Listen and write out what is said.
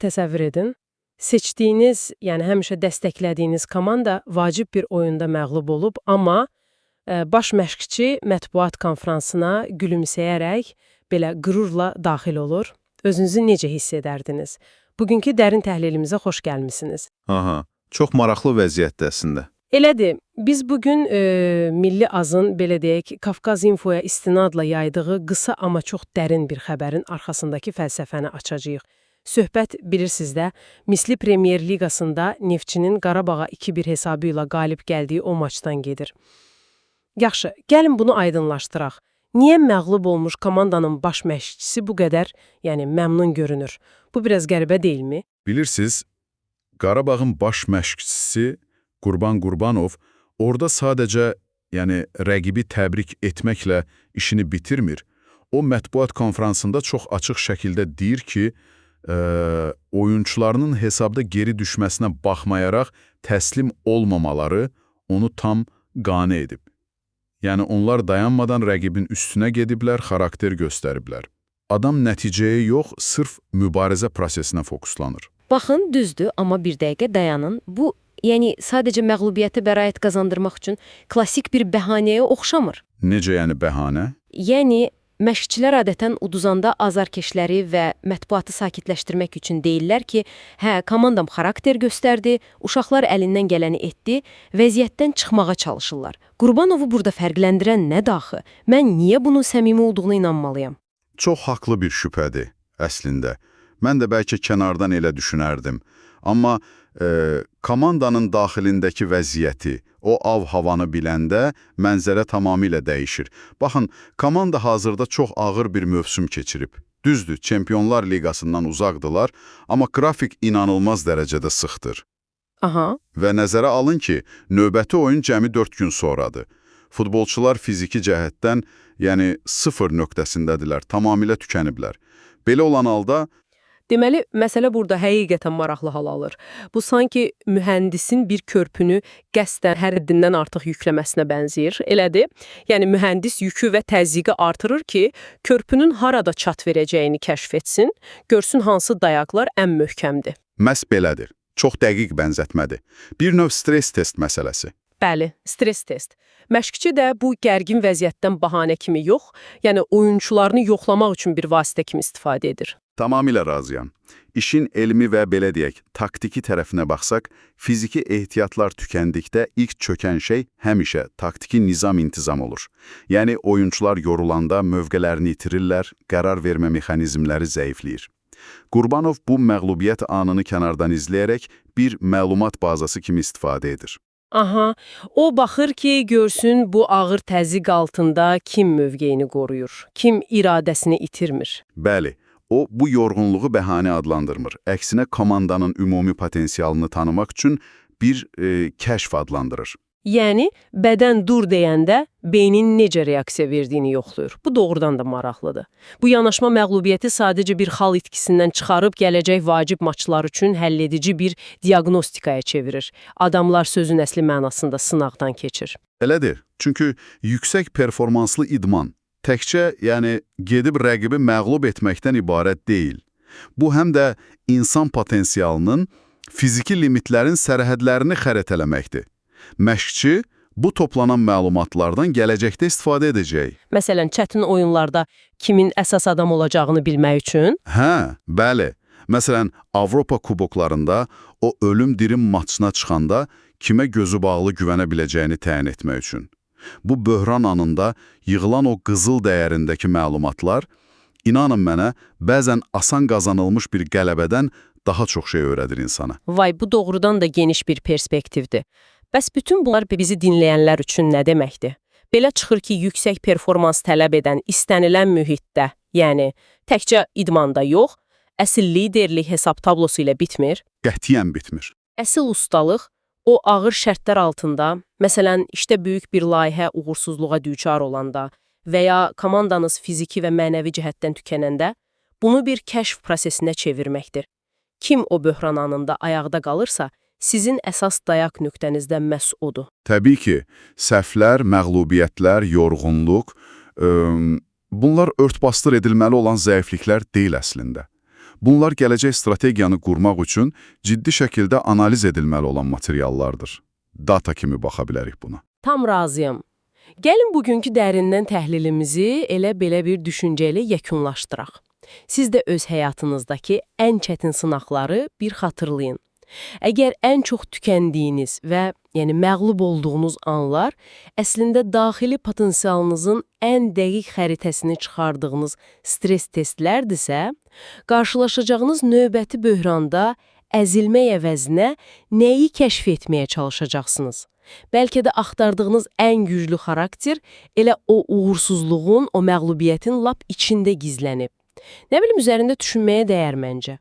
təsəvvür edin. Seçdiyiniz, yəni həmişə dəstəklədiyiniz komanda vacib bir oyunda məğlub olub, amma baş məşqçi mətbuat konfransına gülümsəyərək belə qürurla daxil olur. Özünüzü necə hiss edərdiniz? Bugünkü dərin təhlilimizə xoş gəlmisiniz. Aha, çox maraqlı vəziyyətdə əslində. Elədir, biz bugün Milli Azın, belə deyək, Kafkaz İnfoya istinadla yaydığı qısa amma çox dərin bir xəbərin arxasındakı fəlsəfəni açacağıq. Söhbət, bilirsiniz də, Misli Premyer Liqasında Neftçinin Qarabağa 2-1 hesabı ilə qalib gəldiyi o maçdan gedir. Yaxşı, gəlin bunu aydınlaşdıraq. Niyə məğlub olmuş komandanın baş məşqçisi bu qədər, yəni məmnun görünür? Bu biraz qəribə deyilmi? Bilirsiniz, Qarabağın baş məşqçisi Qurban Qurbanov orada sadəcə, yəni rəqibi təbrik etməklə işini bitirmir. O mətbuat konfransında çox açıq şəkildə deyir ki, oyunçularının hesabda geri düşməsinə baxmayaraq təslim olmamaları onu tam qane edib. Yəni onlar dayanmadan rəqibin üstünə gediblər, xarakter göstəriblər. Adam nəticəyə yox, sırf mübarizə prosesinə fokuslanır. Baxın, düzdür, amma bir dəqiqə dayanın. Bu, yəni sadəcə məğlubiyyətə bəraət qazandırmaq üçün klassik bir bəhanəyə oxşamır. Necə yəni bəhanə? Yəni, məşqçilər adətən uduzanda azarkeşləri və mətbuatı sakitləşdirmək üçün deyirlər ki, hə, komandam xarakter göstərdi, uşaqlar əlindən gələni etdi, vəziyyətdən çıxmağa çalışırlar. Qurbanovu burada fərqləndirən nə daxı? Mən niyə bunun səmimi olduğuna inanmalıyam? Çox haqlı bir şübhədir, əslində. Mən də bəlkə kənardan elə düşünərdim. Amma komandanın daxilindəki vəziyyəti, o av-havanı biləndə mənzərə tamamilə dəyişir. Baxın, komanda hazırda çox ağır bir mövsüm keçirib. Düzdür, Çempionlar Liqasından uzaqdılar, amma qrafik inanılmaz dərəcədə sıxdır. Aha. Və nəzərə alın ki, növbəti oyun cəmi 4 gün sonradır. Futbolçular fiziki cəhətdən, yəni 0 nöqtəsindədirlər, tamamilə tükəniblər. Belə olan halda Deməli, məsələ burada həqiqətən maraqlı hal alır. Bu, sanki mühəndisin bir körpünü qəsdən həddindən artıq yükləməsinə bənzəyir, elədir? Yəni, mühəndis yükü və təzyiqi artırır ki, körpünün harada çat verəcəyini kəşf etsin, görsün hansı dayaqlar ən möhkəmdir. Məhz belədir. Çox dəqiq bənzətmədir. Bir növ stres test məsələsi. Bəli, stres test. Məşqçi də bu gərgin vəziyyətdən bahanə kimi yox, yəni oyunçularını yoxlamaq üçün bir vasitə kimi istifadə edir. Tamamilə razıyam. İşin elmi və belə deyək, taktiki tərəfinə baxsaq, fiziki ehtiyatlar tükəndikdə ilk çökən şey həmişə taktiki nizam-intizam olur. Yəni, oyunçular yorulanda mövqələrini itirirlər, qərar vermə mexanizmləri zəifləyir. Qurbanov bu məğlubiyyət anını kənardan izləyərək bir məlumat bazası kimi istifadə edir. Aha, o baxır ki, görsün bu ağır təzyiq altında kim mövqeyini qoruyur, kim iradəsini itirmir. Bəli. O, bu yorğunluğu bəhanə adlandırmır. Əksinə, komandanın ümumi potensialını tanımaq üçün bir kəşf adlandırır. Yəni, bədən dur deyəndə beynin necə reaksiya verdiyini yoxlayır. Bu doğrudan da maraqlıdır. Bu yanaşma məğlubiyyəti sadəcə bir xal itkisindən çıxarıb gələcək vacib maçlar üçün həlledici bir diaqnostikaya çevirir. Adamlar sözün əsli mənasında sınaqdan keçir. Elədir. Çünki yüksək performanslı idman təkcə, yəni, gedib rəqibi məğlub etməkdən ibarət deyil. Bu, həm də insan potensialının, fiziki limitlərin sərhədlərini xəritələməkdir. Məşqçi bu toplanan məlumatlardan gələcəkdə istifadə edəcək. Məsələn, çətin oyunlarda kimin əsas adam olacağını bilmək üçün? Hə, bəli. Məsələn, Avropa kuboklarında o ölüm-dirim maçına çıxanda kimə gözü bağlı güvənə biləcəyini təyin etmək üçün. Bu böhran anında yığılan o qızıl dəyərindəki məlumatlar, inanın mənə, bəzən asan qazanılmış bir qələbədən daha çox şey öyrədir insana. Vay, bu doğrudan da geniş bir perspektivdir. Bəs bütün bunlar bizi dinləyənlər üçün nə deməkdir? Belə çıxır ki, yüksək performans tələb edən istənilən mühitdə, yəni təkcə idmanda yox, əsl liderlik hesab tablosu ilə bitmir. Qətiyyən bitmir. Əsl ustalıq o ağır şərtlər altında, məsələn, işdə böyük bir layihə uğursuzluğa düçar olanda və ya komandanız fiziki və mənəvi cəhətdən tükənəndə, bunu bir kəşf prosesinə çevirməkdir. Kim o böhran anında ayaqda qalırsa, sizin əsas dayaq nöqtənizdən məhz odur. Təbii ki, səhvlər, məğlubiyyətlər, yorğunluq, bunlar örtbasdır edilməli olan zəifliklər deyil əslində. Bunlar gələcək strategiyanı qurmaq üçün ciddi şəkildə analiz edilməli olan materiallardır. Data kimi baxa bilərik buna. Tam razıyam. Gəlin bugünkü dərindən təhlilimizi elə belə bir düşüncə ilə yekunlaşdıraq. Siz də öz həyatınızdakı ən çətin sınaqları bir xatırlayın. Əgər ən çox tükəndiyiniz və məğlub olduğunuz anlar əslində daxili potensialınızın ən dəqiq xəritəsini çıxardığınız stres testlərdirsə, qarşılaşacağınız növbəti böhranda əzilmək əvəzinə nəyi kəşf etməyə çalışacaqsınız? Bəlkə də axtardığınız ən güclü xarakter elə o uğursuzluğun, o məğlubiyyətin lap içində gizlənib. Nə bilim, üzərində düşünməyə dəyər məncə.